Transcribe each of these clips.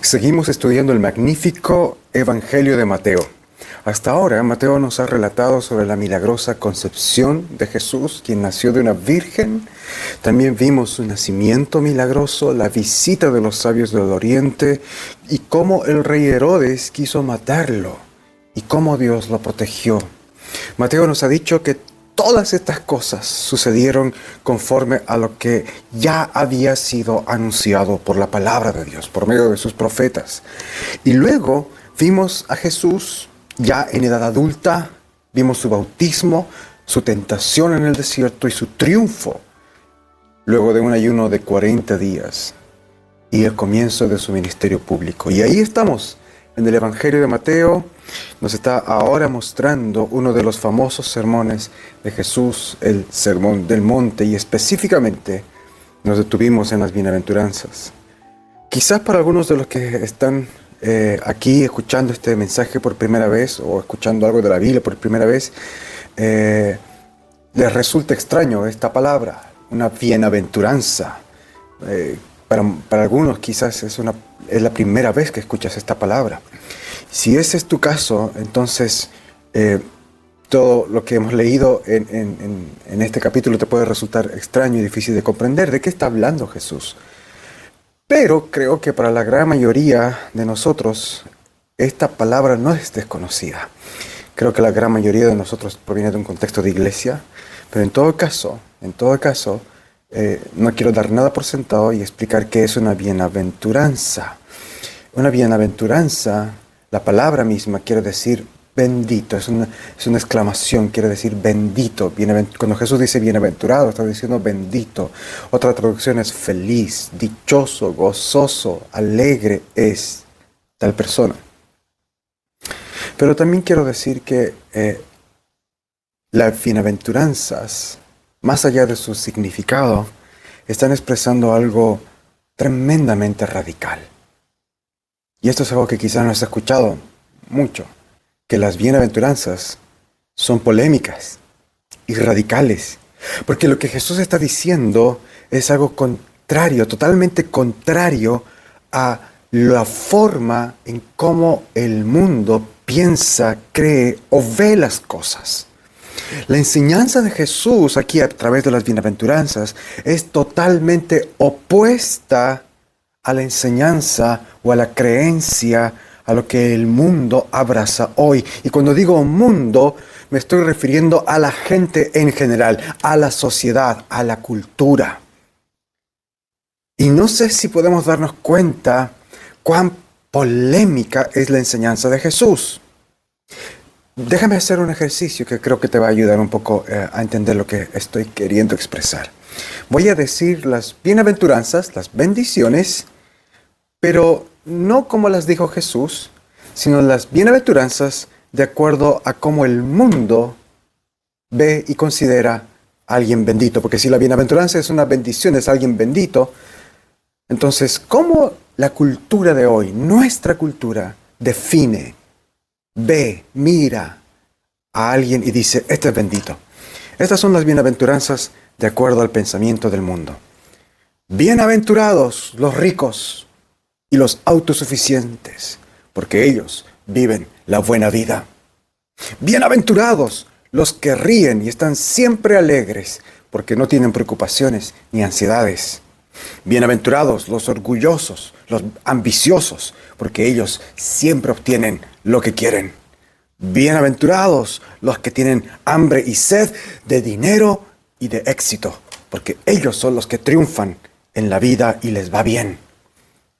Seguimos estudiando el magnífico Evangelio de Mateo. Hasta ahora, Mateo nos ha relatado sobre la milagrosa concepción de Jesús, quien nació de una virgen. También vimos su nacimiento milagroso, la visita de los sabios del Oriente y cómo el rey Herodes quiso matarlo y cómo Dios lo protegió. Mateo nos ha dicho que todas estas cosas sucedieron conforme a lo que ya había sido anunciado por la palabra de Dios, por medio de sus profetas. Y luego vimos a Jesús ya en edad adulta, vimos su bautismo, su tentación en el desierto y su triunfo, luego de un ayuno de 40 días y el comienzo de su ministerio público. Y ahí estamos, en el Evangelio de Mateo. Nos está ahora mostrando uno de los famosos sermones de Jesús, el Sermón del Monte, y específicamente nos detuvimos en las bienaventuranzas. Quizás para algunos de los que están aquí escuchando este mensaje por primera vez o escuchando algo de la Biblia por primera vez, les resulta extraño esta palabra, una bienaventuranza. Para algunos quizás es la primera vez que escuchas esta palabra. Si ese es tu caso, entonces todo lo que hemos leído en este capítulo te puede resultar extraño y difícil de comprender. ¿De qué está hablando Jesús? Pero creo que para la gran mayoría de nosotros esta palabra no es desconocida. Creo que la gran mayoría de nosotros proviene de un contexto de iglesia, pero en todo caso, no quiero dar nada por sentado y explicar qué es una bienaventuranza. Una bienaventuranza, la palabra misma quiere decir bendito, es una exclamación, quiere decir bendito. Cuando Jesús dice bienaventurado, está diciendo bendito. Otra traducción es feliz, dichoso, gozoso, alegre es tal persona. Pero también quiero decir que las bienaventuranzas, más allá de su significado, están expresando algo tremendamente radical. Y esto es algo que quizás no has escuchado mucho, que las bienaventuranzas son polémicas y radicales. Porque lo que Jesús está diciendo es algo contrario, totalmente contrario a la forma en cómo el mundo piensa, cree o ve las cosas. La enseñanza de Jesús aquí a través de las bienaventuranzas es totalmente opuesta a la enseñanza o a la creencia a lo que el mundo abraza hoy. Y cuando digo mundo, me estoy refiriendo a la gente en general, a la sociedad, a la cultura. Y no sé si podemos darnos cuenta cuán polémica es la enseñanza de Jesús. Déjame hacer un ejercicio que creo que te va a ayudar un poco a entender lo que estoy queriendo expresar. Voy a decir las bienaventuranzas, las bendiciones, pero no como las dijo Jesús, sino las bienaventuranzas de acuerdo a cómo el mundo ve y considera a alguien bendito. Porque si la bienaventuranza es una bendición, es alguien bendito, entonces, ¿cómo la cultura de hoy, nuestra cultura, define, ve, mira a alguien y dice, este es bendito? Estas son las bienaventuranzas de acuerdo al pensamiento del mundo. Bienaventurados los ricos y los autosuficientes, porque ellos viven la buena vida. Bienaventurados los que ríen y están siempre alegres, porque no tienen preocupaciones ni ansiedades. Bienaventurados los orgullosos, los ambiciosos, porque ellos siempre obtienen lo que quieren. Bienaventurados los que tienen hambre y sed de dinero y de éxito, porque ellos son los que triunfan en la vida y les va bien.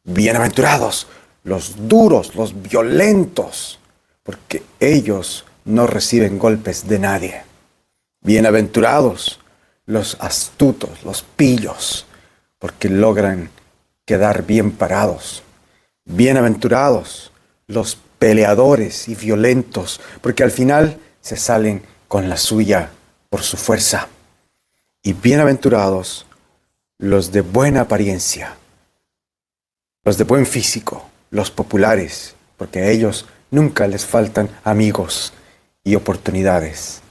Bienaventurados los duros, los violentos, porque ellos no reciben golpes de nadie. Bienaventurados los astutos, los pillos, porque logran quedar bien parados. Bienaventurados los peleadores y violentos, porque al final se salen con la suya por su fuerza. Y bienaventurados los de buena apariencia, los de buen físico, los populares, porque a ellos nunca les faltan amigos y oportunidades.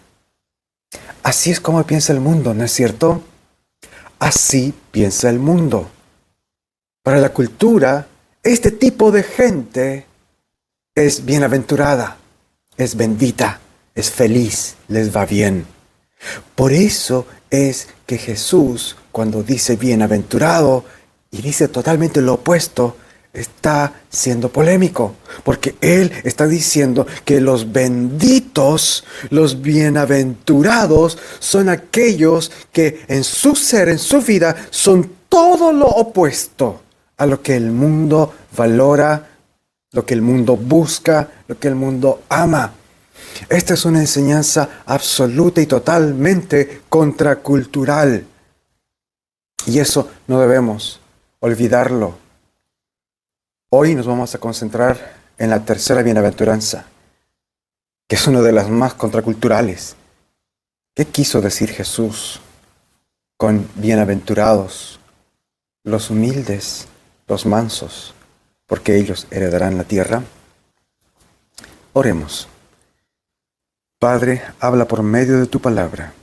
Así es como piensa el mundo, ¿no es cierto? Así piensa el mundo. Para la cultura, este tipo de gente es bienaventurada, es bendita, es feliz, les va bien. Por eso es que Jesús, cuando dice bienaventurado y dice totalmente lo opuesto, está siendo polémico, porque Él está diciendo que los benditos, los bienaventurados, son aquellos que en su ser, en su vida, son todo lo opuesto a lo que el mundo valora, lo que el mundo busca, lo que el mundo ama. Esta es una enseñanza absoluta y totalmente contracultural. Y eso no debemos olvidarlo. Hoy nos vamos a concentrar en la tercera bienaventuranza, que es una de las más contraculturales. ¿Qué quiso decir Jesús con bienaventurados, los humildes, los mansos, porque ellos heredarán la tierra? Oremos. Padre, habla por medio de tu palabra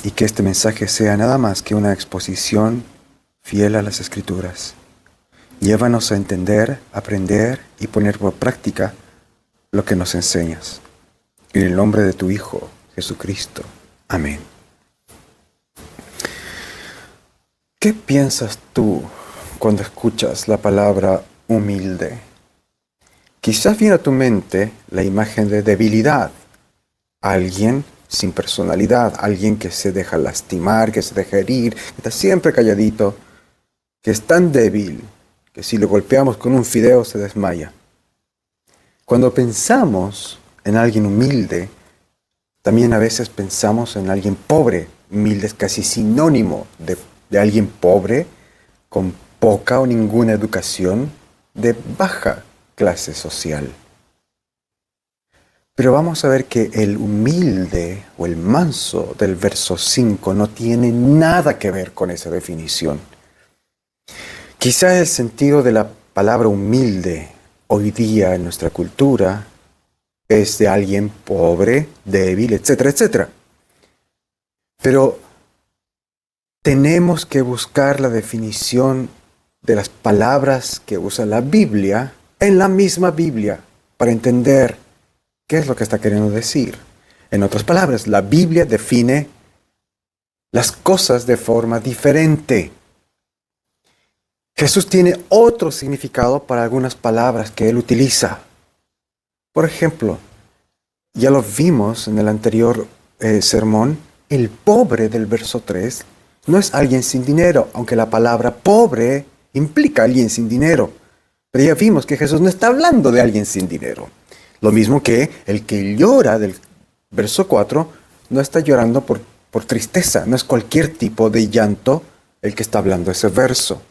y que este mensaje sea nada más que una exposición fiel a las Escrituras. Llévanos a entender, aprender y poner por práctica lo que nos enseñas. En el nombre de tu Hijo, Jesucristo. Amén. ¿Qué piensas tú cuando escuchas la palabra humilde? Quizás viene a tu mente la imagen de debilidad. Alguien sin personalidad, alguien que se deja lastimar, que se deja herir, que está siempre calladito, que es tan débil que si lo golpeamos con un fideo se desmaya. Cuando pensamos en alguien humilde, también a veces pensamos en alguien pobre. Humilde es casi sinónimo de alguien pobre, con poca o ninguna educación, de baja clase social. Pero vamos a ver que el humilde o el manso del verso 5 no tiene nada que ver con esa definición. Quizás el sentido de la palabra humilde hoy día en nuestra cultura es de alguien pobre, débil, etcétera, etcétera. Pero tenemos que buscar la definición de las palabras que usa la Biblia en la misma Biblia para entender qué es lo que está queriendo decir. En otras palabras, la Biblia define las cosas de forma diferente. Jesús tiene otro significado para algunas palabras que él utiliza. Por ejemplo, ya lo vimos en el anterior sermón, el pobre del verso 3 no es alguien sin dinero, aunque la palabra pobre implica alguien sin dinero. Pero ya vimos que Jesús no está hablando de alguien sin dinero. Lo mismo que el que llora del verso 4 no está llorando por tristeza, no es cualquier tipo de llanto el que está hablando ese verso.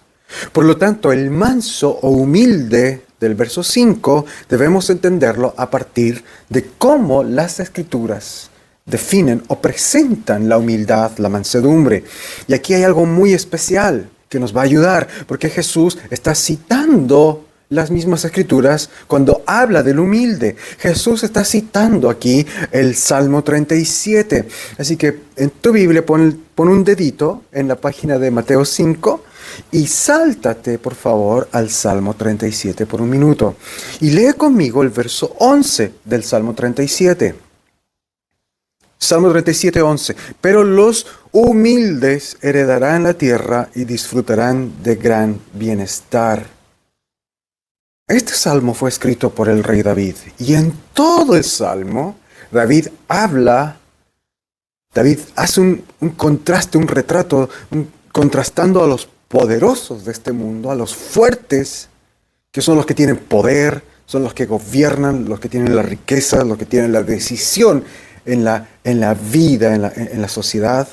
Por lo tanto, el manso o humilde del verso 5 debemos entenderlo a partir de cómo las Escrituras definen o presentan la humildad, la mansedumbre. Y aquí hay algo muy especial que nos va a ayudar, porque Jesús está citando las mismas Escrituras cuando habla del humilde. Jesús está citando aquí el Salmo 37. Así que en tu Biblia pon un dedito en la página de Mateo 5 y sáltate, por favor, al Salmo 37 por un minuto. Y lee conmigo el verso 11 del Salmo 37. Salmo 37, 11. Pero los humildes heredarán la tierra y disfrutarán de gran bienestar. Este salmo fue escrito por el rey David. Y en todo el salmo, David hace un contraste, un retrato, contrastando a los poderosos de este mundo, a los fuertes, que son los que tienen poder, son los que gobiernan, los que tienen la riqueza, los que tienen la decisión en la vida, en la sociedad.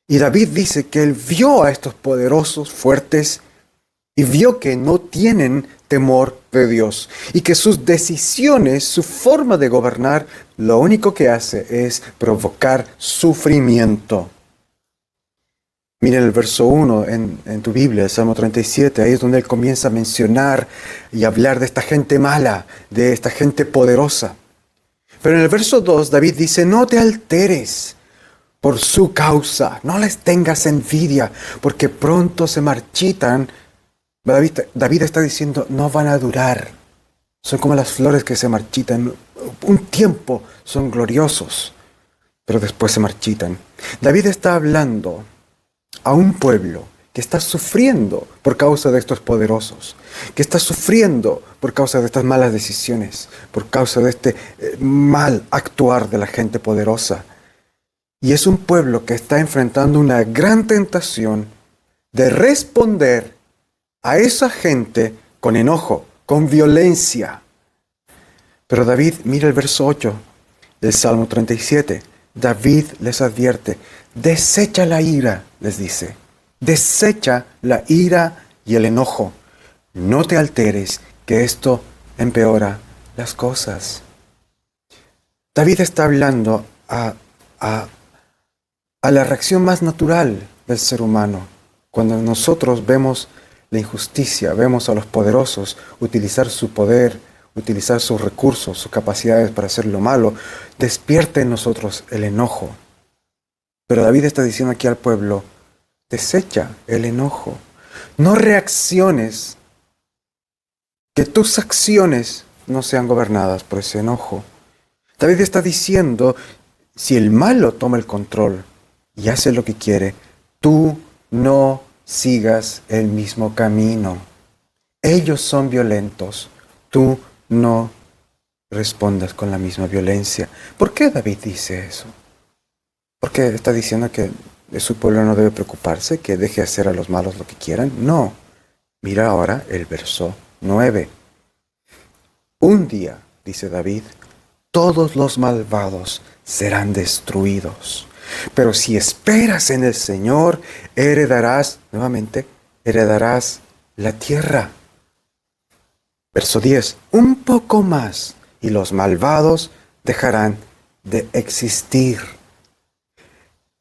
Y David dice que él vio a estos poderosos, fuertes, y vio que no tienen temor de Dios. Y que sus decisiones, su forma de gobernar, lo único que hace es provocar sufrimiento. Miren el verso 1 en tu Biblia, el Salmo 37, ahí es donde él comienza a mencionar y hablar de esta gente mala, de esta gente poderosa. Pero en el verso 2, David dice, no te alteres por su causa, no les tengas envidia, porque pronto se marchitan. David está diciendo, no van a durar. Son como las flores que se marchitan. Un tiempo son gloriosos, pero después se marchitan. David está hablando a un pueblo que está sufriendo por causa de estos poderosos, que está sufriendo por causa de estas malas decisiones, por causa de este mal actuar de la gente poderosa. Y es un pueblo que está enfrentando una gran tentación de responder a esa gente con enojo, con violencia. Pero David, mira el verso 8 del Salmo 37. David les advierte, desecha la ira, les dice. Desecha la ira y el enojo. No te alteres, que esto empeora las cosas. David está hablando a la reacción más natural del ser humano. Cuando nosotros vemos la injusticia, vemos a los poderosos utilizar su poder, utilizar sus recursos, sus capacidades para hacer lo malo, despierta en nosotros el enojo. Pero David está diciendo aquí al pueblo, desecha el enojo. No reacciones, que tus acciones no sean gobernadas por ese enojo. David está diciendo, si el malo toma el control y hace lo que quiere, tú no sigas el mismo camino. Ellos son violentos, tú no respondas con la misma violencia. ¿Por qué David dice eso? ¿Porque está diciendo que su pueblo no debe preocuparse, que deje hacer a los malos lo que quieran? No. Mira ahora el verso 9. Un día, dice David, todos los malvados serán destruidos. Pero si esperas en el Señor, heredarás la tierra. Verso 10. Un poco más y los malvados dejarán de existir.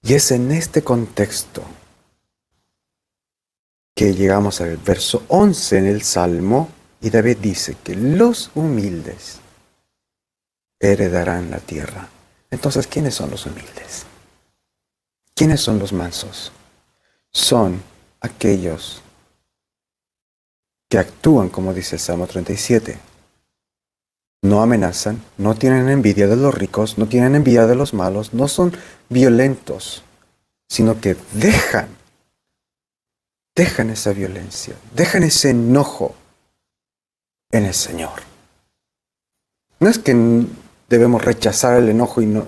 Y es en este contexto que llegamos al verso 11 en el Salmo, y David dice que los humildes heredarán la tierra. Entonces, ¿quiénes son los humildes? ¿Quiénes son los mansos? Son aquellos que actúan como dice el Salmo 37. No amenazan, no tienen envidia de los ricos, no tienen envidia de los malos, no son violentos, sino que dejan esa violencia, dejan ese enojo en el Señor. No es que debemos rechazar el enojo y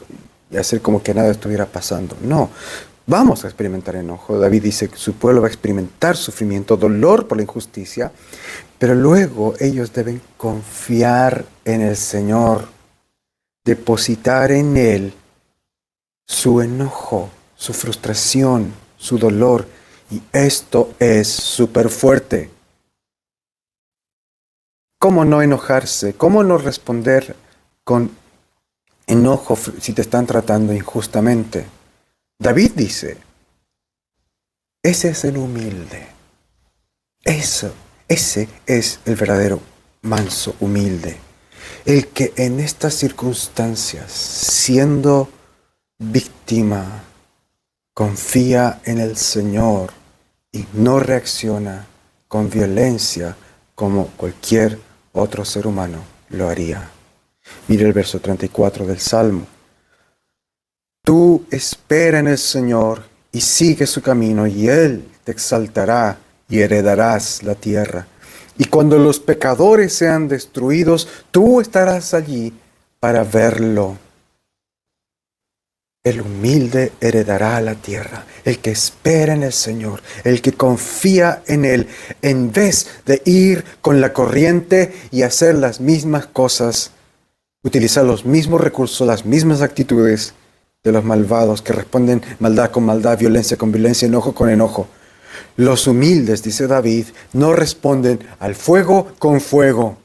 hacer como que nada estuviera pasando. No, vamos a experimentar enojo. David dice que su pueblo va a experimentar sufrimiento, dolor por la injusticia, pero luego ellos deben confiar en el Señor, depositar en Él su enojo, su frustración, su dolor. Y esto es súper fuerte. ¿Cómo no enojarse? ¿Cómo no responder con enojo si te están tratando injustamente? David dice, ese es el humilde. Ese es el verdadero manso humilde. El que en estas circunstancias, siendo víctima, confía en el Señor y no reacciona con violencia como cualquier otro ser humano lo haría. Mire el verso 34 del Salmo. Tú espera en el Señor y sigue su camino, y Él te exaltará y heredarás la tierra. Y cuando los pecadores sean destruidos, tú estarás allí para verlo. El humilde heredará la tierra, el que espera en el Señor, el que confía en Él, en vez de ir con la corriente y hacer las mismas cosas, utilizar los mismos recursos, las mismas actitudes de los malvados que responden maldad con maldad, violencia con violencia, enojo con enojo. Los humildes, dice David, no responden al fuego con fuego.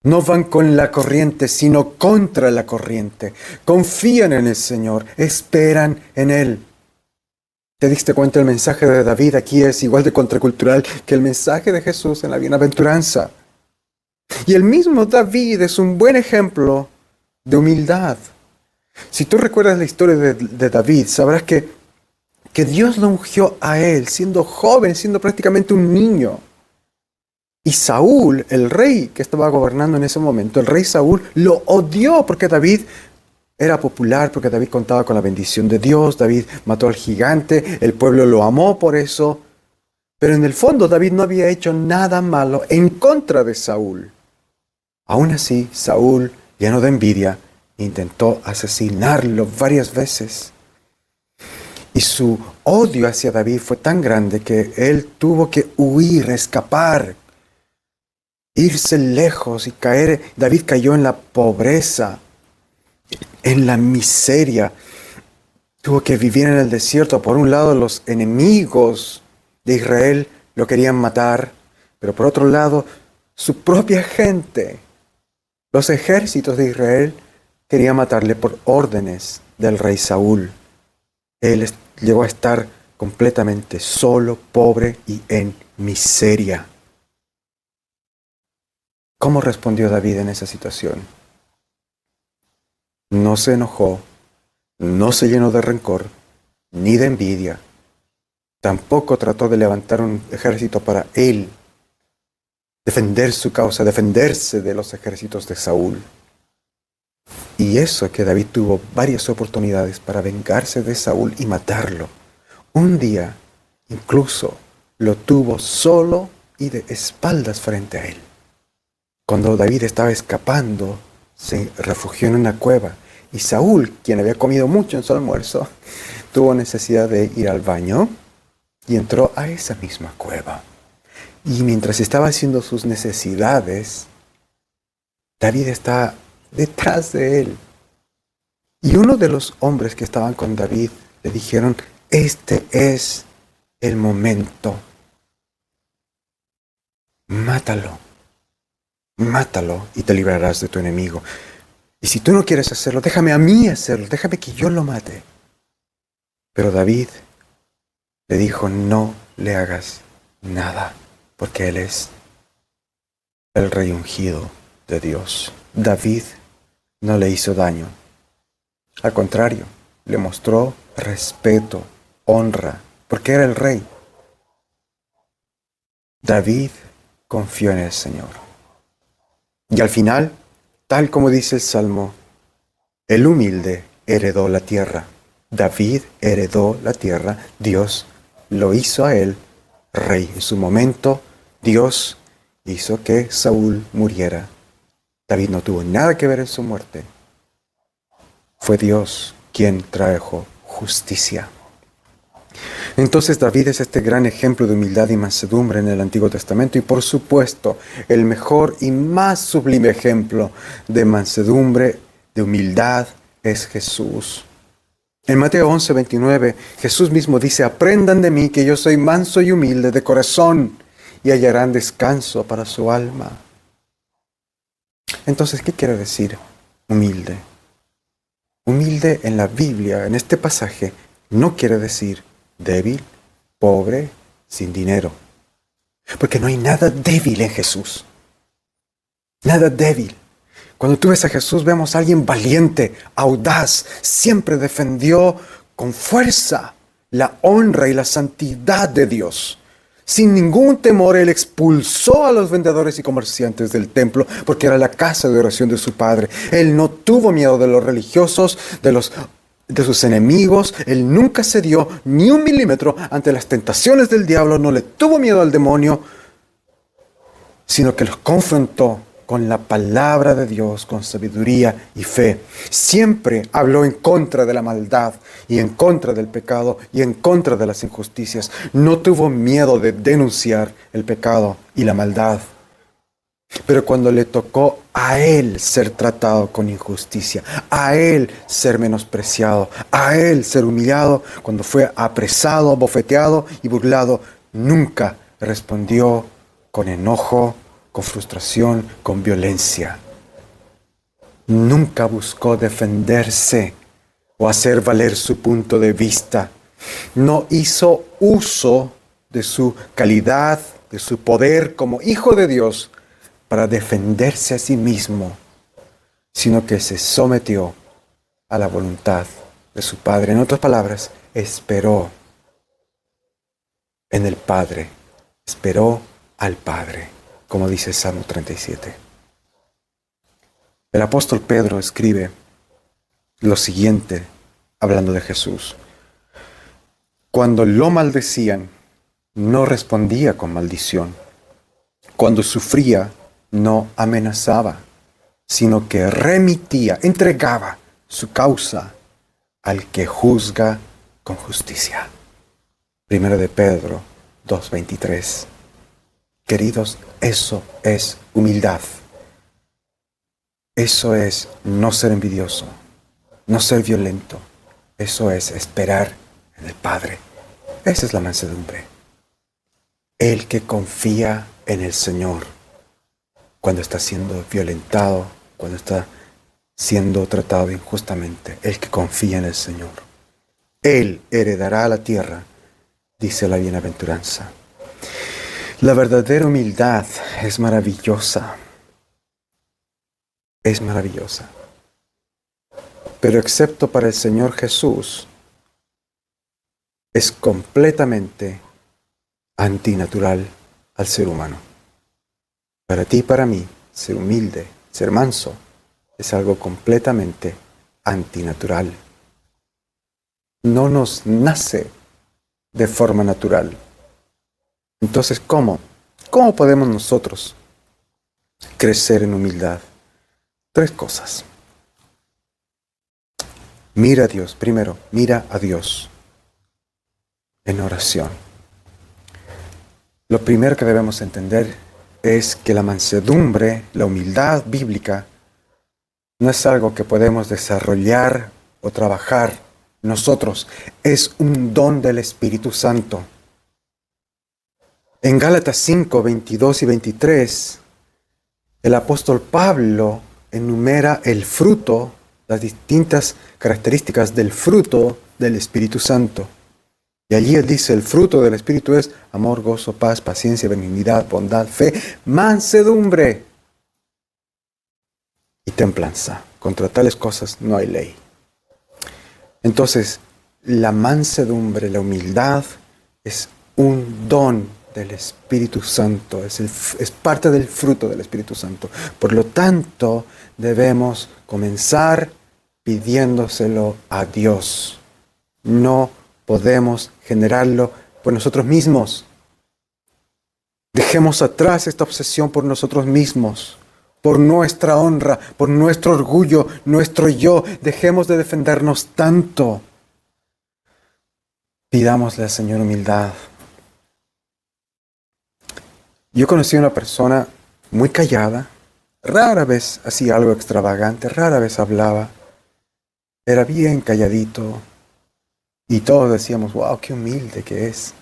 No van con la corriente, sino contra la corriente. Confían en el Señor, esperan en Él. ¿Te diste cuenta? El mensaje de David aquí es igual de contracultural que el mensaje de Jesús en la bienaventuranza. Y el mismo David es un buen ejemplo de humildad. Si tú recuerdas la historia de David, sabrás que Dios lo ungió a él, siendo joven, siendo prácticamente un niño. Y Saúl, el rey que estaba gobernando en ese momento, el rey Saúl, lo odió porque David era popular, porque David contaba con la bendición de Dios, David mató al gigante, el pueblo lo amó por eso. Pero en el fondo David no había hecho nada malo en contra de Saúl. Aún así, Saúl, lleno de envidia, intentó asesinarlo varias veces. Y su odio hacia David fue tan grande que él tuvo que huir, escapar, irse lejos y caer. David cayó en la pobreza, en la miseria. Tuvo que vivir en el desierto. Por un lado, los enemigos de Israel lo querían matar, pero por otro lado, su propia gente, los ejércitos de Israel, querían matarle por órdenes del rey Saúl. Él llegó a estar completamente solo, pobre y en miseria. ¿Cómo respondió David en esa situación? No se enojó, no se llenó de rencor, ni de envidia. Tampoco trató de levantar un ejército para él, defender su causa, defenderse de los ejércitos de Saúl. Y eso que David tuvo varias oportunidades para vengarse de Saúl y matarlo. Un día, incluso, lo tuvo solo y de espaldas frente a él. Cuando David estaba escapando, se refugió en una cueva. Y Saúl, quien había comido mucho en su almuerzo, tuvo necesidad de ir al baño y entró a esa misma cueva. Y mientras estaba haciendo sus necesidades, David está detrás de él. Y uno de los hombres que estaban con David le dijeron: este es el momento. Mátalo. Mátalo y te librarás de tu enemigo. Y si tú no quieres hacerlo, déjame a mí hacerlo. Déjame que yo lo mate. Pero David le dijo: no le hagas nada, porque él es el rey ungido de Dios. David no le hizo daño. Al contrario, le mostró respeto, honra, porque era el rey. David confió en el Señor. Y al final, tal como dice el Salmo, el humilde heredó la tierra. David heredó la tierra. Dios lo hizo a él rey. En su momento, Dios hizo que Saúl muriera. David no tuvo nada que ver en su muerte. Fue Dios quien trajo justicia. Entonces David es este gran ejemplo de humildad y mansedumbre en el Antiguo Testamento y por supuesto el mejor y más sublime ejemplo de mansedumbre, de humildad es Jesús. En Mateo 11:29 Jesús mismo dice: aprendan de mí que yo soy manso y humilde de corazón y hallarán descanso para su alma. Entonces, ¿qué quiere decir humilde? Humilde en la Biblia, en este pasaje, no quiere decir débil, pobre, sin dinero. Porque no hay nada débil en Jesús. Nada débil. Cuando tú ves a Jesús, vemos a alguien valiente, audaz, siempre defendió con fuerza la honra y la santidad de Dios. Sin ningún temor, él expulsó a los vendedores y comerciantes del templo porque era la casa de oración de su padre. Él no tuvo miedo de los religiosos, de sus enemigos. Él nunca cedió ni un milímetro ante las tentaciones del diablo. No le tuvo miedo al demonio, sino que los confrontó con la palabra de Dios, con sabiduría y fe. Siempre habló en contra de la maldad y en contra del pecado y en contra de las injusticias. No tuvo miedo de denunciar el pecado y la maldad. Pero cuando le tocó a él ser tratado con injusticia, a él ser menospreciado, a él ser humillado, cuando fue apresado, bofeteado y burlado, nunca respondió con enojo, con frustración, con violencia. Nunca buscó defenderse o hacer valer su punto de vista. No hizo uso de su calidad, de su poder como hijo de Dios para defenderse a sí mismo, sino que se sometió a la voluntad de su Padre. En otras palabras, esperó en el Padre, esperó al Padre, como dice Salmo 37. El apóstol Pedro escribe lo siguiente, hablando de Jesús. Cuando lo maldecían, no respondía con maldición. Cuando sufría, no amenazaba, sino que remitía, entregaba su causa al que juzga con justicia. Primero de Pedro 2:23. Queridos, eso es humildad. Eso es no ser envidioso, no ser violento. Eso es esperar en el Padre. Esa es la mansedumbre. El que confía en el Señor cuando está siendo violentado, cuando está siendo tratado injustamente. El que confía en el Señor. Él heredará la tierra, dice la bienaventuranza. La verdadera humildad es maravillosa. Es maravillosa. Pero excepto para el Señor Jesús, es completamente antinatural al ser humano. Para ti y para mí, ser humilde, ser manso, es algo completamente antinatural. No nos nace de forma natural. Entonces, ¿cómo? ¿Cómo podemos nosotros crecer en humildad? 3 cosas. Mira a Dios. Primero, mira a Dios en oración. Lo primero que debemos entender es que la mansedumbre, la humildad bíblica, no es algo que podemos desarrollar o trabajar nosotros. Es un don del Espíritu Santo. En Gálatas 5, 22 y 23, el apóstol Pablo enumera el fruto, las distintas características del fruto del Espíritu Santo. Y allí él dice, el fruto del Espíritu es amor, gozo, paz, paciencia, benignidad, bondad, fe, mansedumbre y templanza. Contra tales cosas no hay ley. Entonces, la mansedumbre, la humildad, es un don del Espíritu Santo, es parte del fruto del Espíritu Santo. Por lo tanto, debemos comenzar pidiéndoselo a Dios. No podemos generarlo por nosotros mismos. Dejemos atrás esta obsesión por nosotros mismos, por nuestra honra, por nuestro orgullo, nuestro yo. Dejemos de defendernos tanto. Pidámosle al Señor humildad. Yo conocí a una persona muy callada, rara vez hacía algo extravagante, rara vez hablaba, era bien calladito y todos decíamos, wow, qué humilde que es.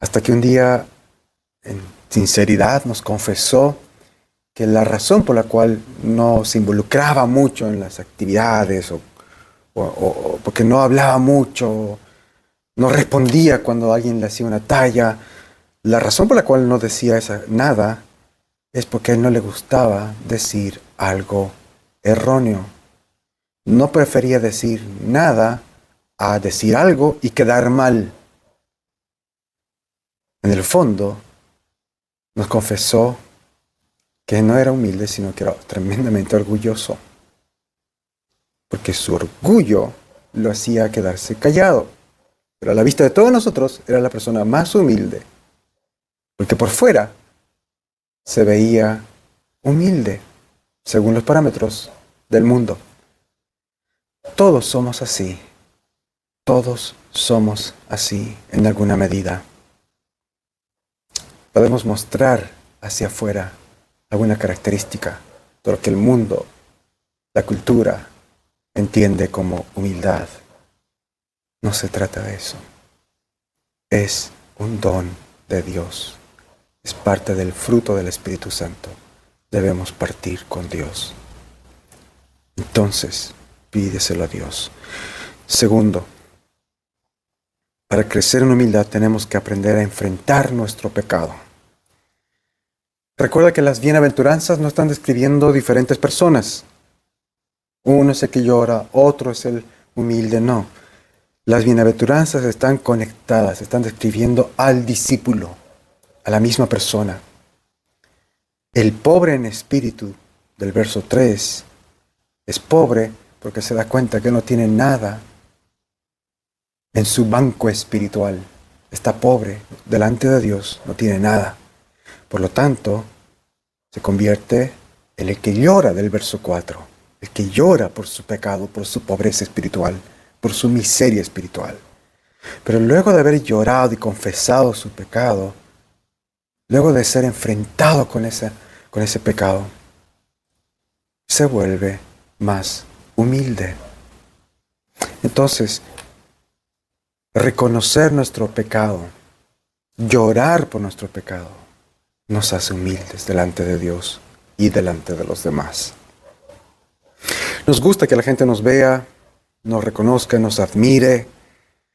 Hasta que un día, en sinceridad, nos confesó que la razón por la cual no se involucraba mucho en las actividades o porque no hablaba mucho, no respondía cuando alguien le hacía una talla, la razón por la cual no decía nada es porque a él no le gustaba decir algo erróneo. No prefería decir nada a decir algo y quedar mal. En el fondo, nos confesó que no era humilde, sino que era tremendamente orgulloso. Porque su orgullo lo hacía quedarse callado. Pero a la vista de todos nosotros, era la persona más humilde. Porque por fuera se veía humilde, según los parámetros del mundo. Todos somos así. Todos somos así en alguna medida. Podemos mostrar hacia afuera alguna característica de lo que el mundo, la cultura, entiende como humildad. No se trata de eso. Es un don de Dios. Es parte del fruto del Espíritu Santo. Debemos partir con Dios. Entonces, pídeselo a Dios. Segundo, Para crecer en humildad tenemos que aprender a enfrentar nuestro pecado. Recuerda que las bienaventuranzas no están describiendo diferentes personas. Uno es el que llora, otro es el humilde, no. Las bienaventuranzas están conectadas, están describiendo al discípulo, a la misma persona. El pobre en espíritu, del verso 3, es pobre porque se da cuenta que no tiene nada en su banco espiritual. Está pobre delante de Dios, no tiene nada. Por lo tanto, se convierte en el que llora del verso 4, el que llora por su pecado, por su pobreza espiritual, por su miseria espiritual. Pero luego de haber llorado y confesado su pecado, luego de ser enfrentado con ese pecado, se vuelve más humilde. Entonces, reconocer nuestro pecado, llorar por nuestro pecado, nos hace humildes delante de Dios y delante de los demás. Nos gusta que la gente nos vea, nos reconozca, nos admire,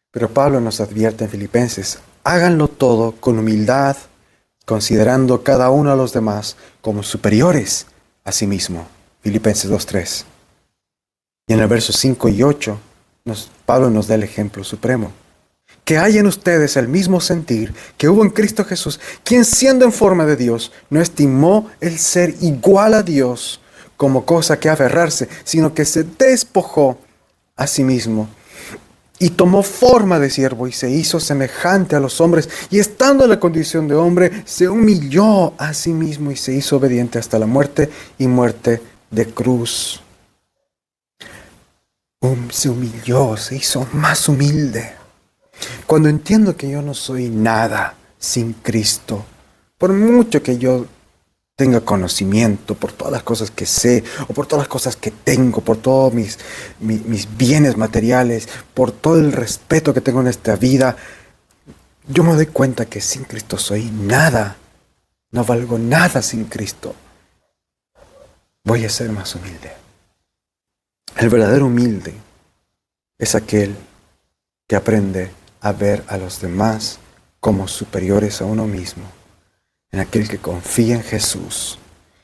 pero Pablo nos advierte en Filipenses: háganlo todo con humildad, considerando cada uno a los demás como superiores a sí mismo. Filipenses 2:3. Y en el versos 5 y 8, Pablo nos da el ejemplo supremo. Que haya en ustedes el mismo sentir que hubo en Cristo Jesús, quien siendo en forma de Dios, no estimó el ser igual a Dios como cosa que aferrarse, sino que se despojó a sí mismo y tomó forma de siervo y se hizo semejante a los hombres, y estando en la condición de hombre, se humilló a sí mismo y se hizo obediente hasta la muerte y muerte de cruz. Se humilló, se hizo más humilde. Cuando entiendo que yo no soy nada sin Cristo, por mucho que yo tenga conocimiento, por todas las cosas que sé, o por todas las cosas que tengo, por todos mis bienes materiales, por todo el respeto que tengo en esta vida, yo me doy cuenta que sin Cristo soy nada. No valgo nada sin Cristo. Voy a ser más humilde. El verdadero humilde es aquel que aprende a ver a los demás como superiores a uno mismo, en aquel que confía en Jesús,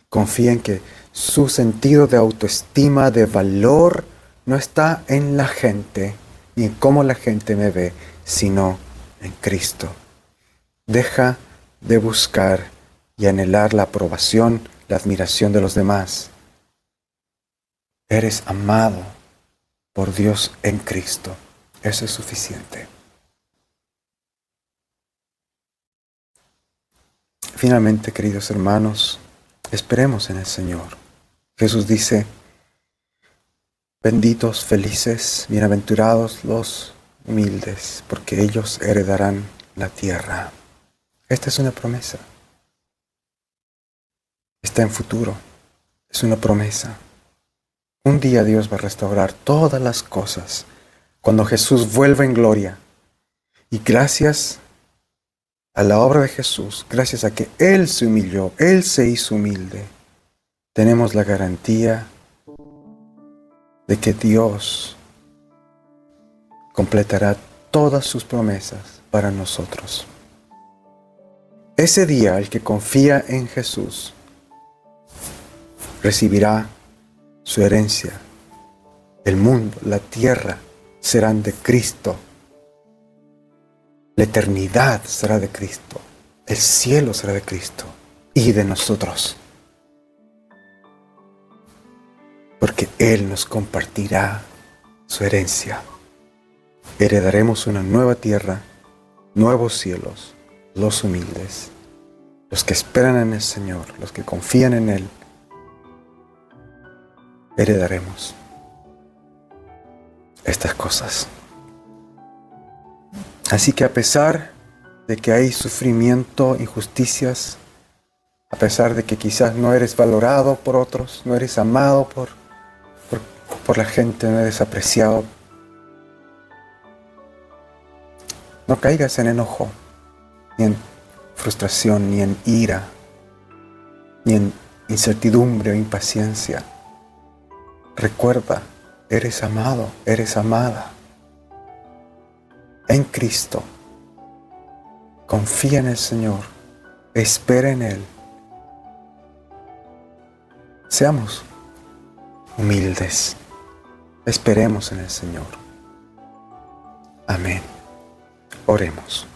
confía en que su sentido de autoestima, de valor, no está en la gente, ni en cómo la gente me ve, sino en Cristo. Deja de buscar y anhelar la aprobación, la admiración de los demás. Eres amado por Dios en Cristo. Eso es suficiente. Finalmente, queridos hermanos, esperemos en el Señor. Jesús dice: benditos, felices, bienaventurados los humildes, porque ellos heredarán la tierra. Esta es una promesa. Está en futuro. Es una promesa. Un día Dios va a restaurar todas las cosas cuando Jesús vuelva en gloria. Y gracias a la obra de Jesús, gracias a que Él se humilló, Él se hizo humilde, tenemos la garantía de que Dios completará todas sus promesas para nosotros. Ese día, el que confía en Jesús recibirá su herencia. El mundo, la tierra serán de Cristo. La eternidad será de Cristo. El cielo será de Cristo y de nosotros. Porque Él nos compartirá su herencia. Heredaremos una nueva tierra, nuevos cielos, los humildes, los que esperan en el Señor, los que confían en Él. Heredaremos estas cosas. Así que a pesar de que hay sufrimiento, injusticias, a pesar de que quizás no eres valorado por otros, no eres amado por la gente, no eres apreciado, no caigas en enojo, ni en frustración, ni en ira, ni en incertidumbre o impaciencia. Recuerda, eres amado, eres amada. en Cristo. Confía en el Señor, espera en Él. Seamos humildes, esperemos en el Señor. Amén. Oremos.